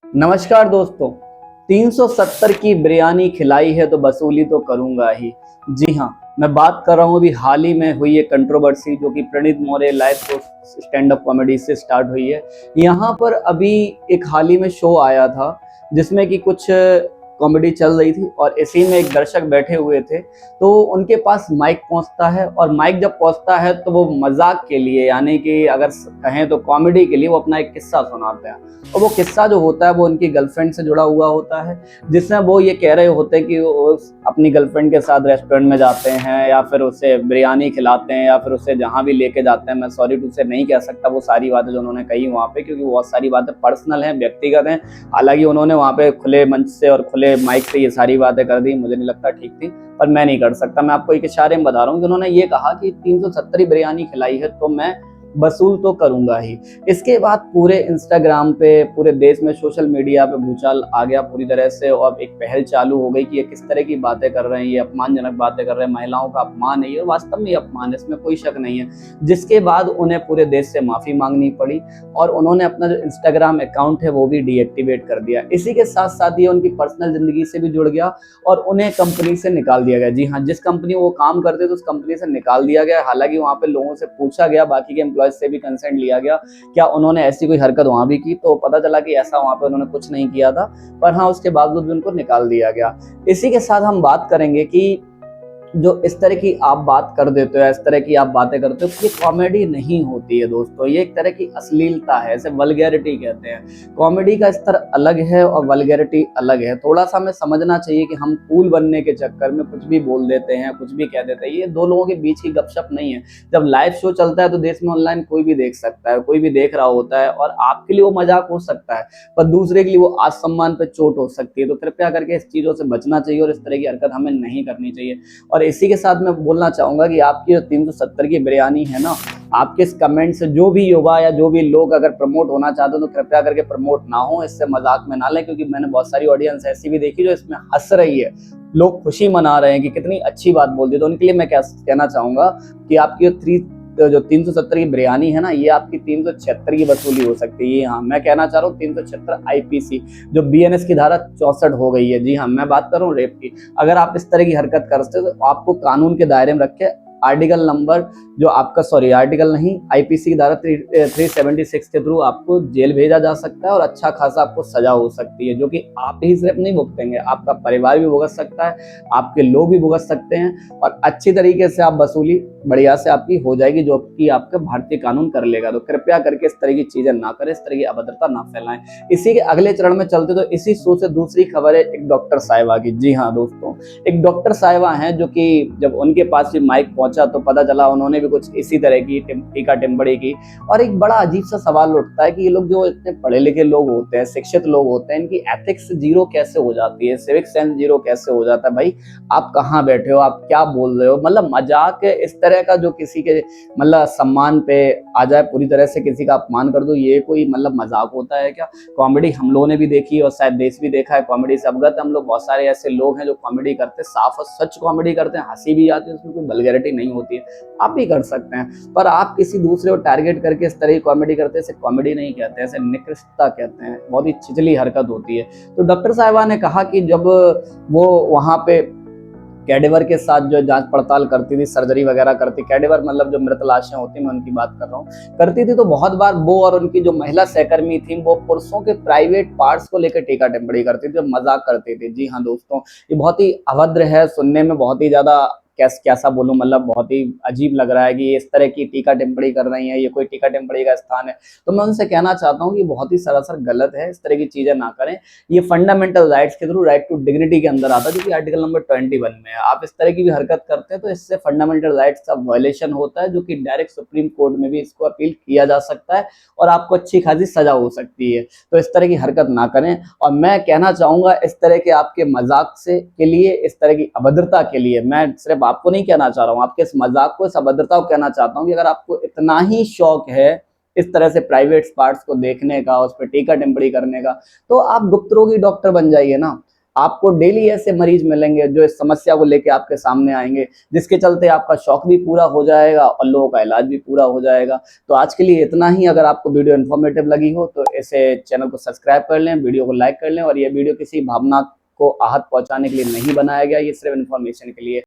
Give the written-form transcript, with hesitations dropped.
नमस्कार दोस्तों। 370 की बिरयानी खिलाई है तो वसूली तो करूंगा ही। जी हाँ, मैं बात कर रहा हूँ अभी हाल ही में हुई है कंट्रोवर्सी जो कि Praneet Maurya live show stand up comedy से स्टार्ट हुई है। यहाँ पर अभी एक हाल ही में शो आया था जिसमें कि कुछ कॉमेडी चल रही थी और इसी में एक दर्शक बैठे हुए थे, तो उनके पास माइक पहुंचता है और माइक जब पहुंचता है तो वो मजाक के लिए, यानी कि अगर कहें तो कॉमेडी के लिए, वो अपना एक किस्सा सुनाते हैं। और वो किस्सा जो होता है वो उनकी गर्लफ्रेंड से जुड़ा हुआ होता है, जिसमें वो ये कह रहे होते हैं कि वो अपनी गर्लफ्रेंड के साथ रेस्टोरेंट में जाते हैं या फिर उसे बिरयानी खिलाते हैं या फिर उसे जहाँ भी लेके जाते हैं। मैं सॉरी टू से नहीं कह सकता वो सारी बातें जो उन्होंने कही वहाँ पे, क्योंकि बहुत सारी बातें पर्सनल हैं, व्यक्तिगत हैं। हालांकि उन्होंने वहाँ पे खुले मंच से और खुले माइक से ये सारी बातें कर दी, मुझे नहीं लगता ठीक थी, पर मैं नहीं कर सकता। मैं आपको एक इशारे में बता रहा हूँ कि उन्होंने ये कहा कि 370 बिरयानी खिलाई है तो मैं वसूल तो करूंगा ही। इसके बाद पूरे इंस्टाग्राम पे, पूरे देश में, सोशल मीडिया पे भूचाल आ गया पूरी तरह से और एक पहल चालू हो गई कि ये किस तरह की बातें कर रहे हैं, ये अपमानजनक बातें कर रहे हैं, महिलाओं का अपमान है ये, वास्तव में अपमान है, इसमें कोई शक नहीं है। जिसके बाद उन्हें पूरे देश से माफी मांगनी पड़ी और उन्होंने अपना जो इंस्टाग्राम अकाउंट है वो भी डीएक्टिवेट कर दिया। इसी के साथ साथ ये उनकी पर्सनल जिंदगी से भी जुड़ गया और उन्हें कंपनी से निकाल दिया गया। जी हाँ, जिस कंपनी वो काम करते थे उस कंपनी से निकाल दिया गया। हालांकि वहां पे लोगों से पूछा गया, बाकी के एम्प्लॉयज से भी कंसेंट लिया गया क्या उन्होंने ऐसी कोई हरकत वहां भी की, तो पता चला कि ऐसा वहां पे उन्होंने कुछ नहीं किया था, पर हाँ उसके बावजूद भी उनको निकाल दिया गया। इसी के साथ हम बात करेंगे कि जो इस तरह की आप बात कर देते हो, इस तरह की आप बातें करते हो, ये कॉमेडी नहीं होती है दोस्तों, ये एक तरह की अश्लीलता है, इसे वल्गैरिटी कहते हैं। कॉमेडी का स्तर अलग है और वल्गैरिटी अलग है। थोड़ा सा हमें समझना चाहिए कि हम कूल बनने के चक्कर में कुछ भी बोल देते हैं, कुछ भी कह देते हैं। ये दो लोगों के बीच की गपशप नहीं है। जब लाइव शो चलता है तो देश में ऑनलाइन कोई भी देख सकता है, कोई भी देख रहा होता है और आपके लिए वो मजाक हो सकता है पर दूसरे के लिए वो आत्मसम्मान पे चोट हो सकती है। तो कृपया करके इस चीजों से बचना चाहिए और इस तरह की हरकत हमें नहीं करनी चाहिए। और इसी के साथ मैं बोलना चाहूंगा कि आपकी जो 370 की बिरयानी है ना, आपके इस कमेंट से जो भी युवा या जो भी लोग अगर प्रमोट होना चाहते हो तो कृपया करके प्रमोट ना हो, इससे मजाक में ना लें, क्योंकि मैंने बहुत सारी ऑडियंस ऐसी भी देखी जो इसमें हंस रही है, लोग खुशी मना रहे हैं कि कितनी अच्छी बात बोल दी। तो उनके लिए मैं क्या कहना चाहूंगा कि आपकी जो 370 की बिरयानी है ना, ये आपकी 376 की वसूली हो सकती है। हाँ, मैं कहना चाह रहा हूँ 376 आईपीसी, जो बीएनएस की धारा 64 हो गई है। जी हाँ, मैं बात कर रहा हूँ रेप की। अगर आप इस तरह की हरकत करते हो तो आपको कानून के दायरे में रखे आर्टिकल नंबर जो आपका, सॉरी आर्टिकल नहीं, आईपीसी की धारा 376 के थ्रू आपको जेल भेजा जा सकता है और अच्छा खासा आपको सजा हो सकती है, जो कि आप ही सिर्फ नहीं भुगतेंगे, आपका परिवार भी भुगत सकता है, आपके लोग भी भुगत सकते हैं और अच्छी तरीके से आप वसूली बढ़िया से आपकी हो जाएगी, जो कि आपका भारतीय कानून कर लेगा। तो कृपया करके इस तरह की चीजें ना करें, इस तरह की अभद्रता ना फैलाएं। इसी के अगले चरण में चलते तो इसी शो से दूसरी खबर है एक डॉक्टर साहिबा की। जी हाँ दोस्तों, एक डॉक्टर साहिबा हैं जो कि जब उनके पास भी माइक पहुंचा तो पता चला उन्होंने भी कुछ इसी तरह की टीका टिप्पणी की। और एक बड़ा अजीब सा सवाल उठता है कि ये लोग जो इतने पढ़े लिखे लोग होते हैं, शिक्षित लोग होते हैं, इनकी एथिक्स जीरो कैसे हो जाती है, सिविक सेंस जीरो कैसे हो जाता है। भाई आप कहाँ बैठे हो, आप क्या बोल रहे हो? मतलब मजाक इस तरह का जो किसी के मतलब सम्मान पे आ जाए, पूरी तरह से किसी का अपमान कर दो, ये कोई मतलब मजाक होता है क्या? कॉमेडी हम लोगों ने भी देखी और शायद देश भी देखा है, कॉमेडी से अवगत हम लोग। बहुत सारे ऐसे लोग हैं जो कॉमेडी करते हैं, साफ और सच कॉमेडी करते हैं, हंसी भी आती है, उसमें कोई वल्गैरिटी नहीं होती है, आप भी कर सकते हैं। पर आप किसी दूसरे को टारगेट करके इस तरह की कॉमेडी करते हैं, इसे कॉमेडी नहीं कहते हैं, इसे निकृष्टता कहते हैं, बहुत ही छिचली हरकत होती है। तो डॉक्टर साहिबा ने कहा कि जब वो वहां पे कैडेवर के साथ जो जांच पड़ताल करती थी, सर्जरी वगैरह करती, कैडेवर मतलब जो मृत लाशें होती, मैं उनकी बात कर रहा हूँ, करती थी, तो बहुत बार वो और उनकी जो महिला सहकर्मी थी वो पुरुषों के प्राइवेट पार्ट्स को लेकर टीका टिप्पणी करती थी, मजाक करती थी। जी हाँ दोस्तों, ये बहुत ही अभद्र है, सुनने में बहुत ही ज्यादा कैसा बोलूं, मतलब बहुत ही अजीब लग रहा है कि इस तरह की टीका टिप्पणी कर रही है, ये कोई टीका टिप्पणी का स्थान है? तो मैं उनसे कहना चाहता हूँ कि बहुत ही सरासर गलत है, इस तरह की चीजें ना करें। ये फंडामेंटल राइट्स के थ्रू राइट टू डिग्निटी के अंदर आता है, जो कि आर्टिकल नंबर 21 में है। आप इस तरह की भी हरकत करते हैं तो इससे फंडामेंटल राइट्स का वायलेशन होता है, जो कि डायरेक्ट सुप्रीम कोर्ट में भी इसको अपील किया जा सकता है और आपको अच्छी खासी सजा हो सकती है। तो इस तरह की हरकत ना करें। और मैं कहना चाहूंगा इस तरह के आपके मजाक से के लिए, इस तरह की अभद्रता के लिए, मैं सिर्फ आपको नहीं कहना चाह रहा हूँ, आपके इस मजाक को, इस अभद्रता को कहना चाहता हूँ कि अगर आपको इतना ही शौक है इस तरह से प्राइवेट पार्ट्स को देखने का, उस पर टीका टिप्पणी करने का, तो आप गुप्त रोगी डॉक्टर बन जाइए ना। आपको डेली ऐसे मरीज मिलेंगे जो इस समस्या को लेके आपके सामने आएंगे, जिसके चलते आपका शौक भी पूरा हो जाएगा और लोगों का इलाज भी पूरा हो जाएगा। तो आज के लिए इतना ही। अगर आपको वीडियो इन्फॉर्मेटिव लगी हो तो इसे चैनल को सब्सक्राइब कर लें, वीडियो को लाइक कर लें। और ये वीडियो किसी भावना को आहत पहुंचाने के लिए नहीं बनाया गया, ये सिर्फ इन्फॉर्मेशन के लिए